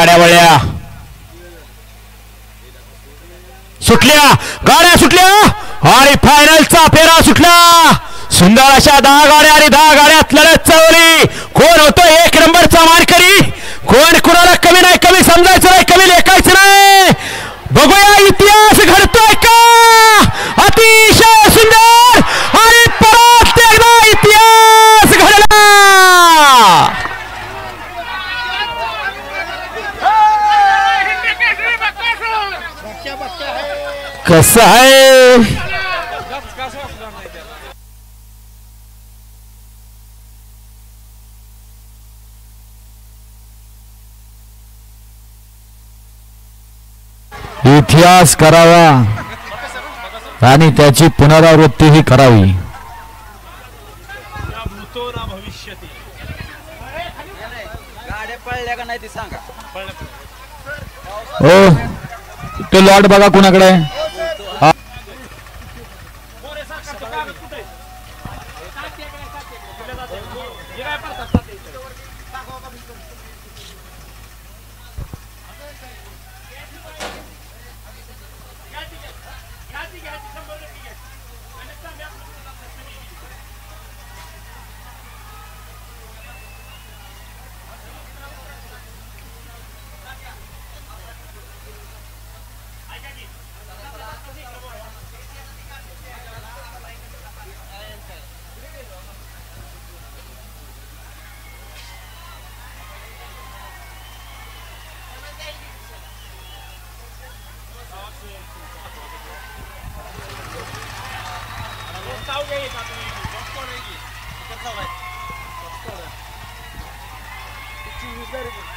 गाड्या सुटल्या आणि फायनलचा फेरा सुटला। सुंदर अशा 10 गाड्या आणि 10 गाड्यात लढत चालली। कोण होतो 1 नंबरचा मानकरी, कोण कुणाला कमी नाही, कमी समजायचं नाही, कमी लेखायचं नाही। बघूया इतिहास घडतोय का। अतिशय सुंदर आणि परत एकदा इतिहास घडला। कसं आहे इतिहास करावा आणि त्याची पुनरावृत्तीही करावी। हो तो लॉट बघा कुणाकडे। Very good.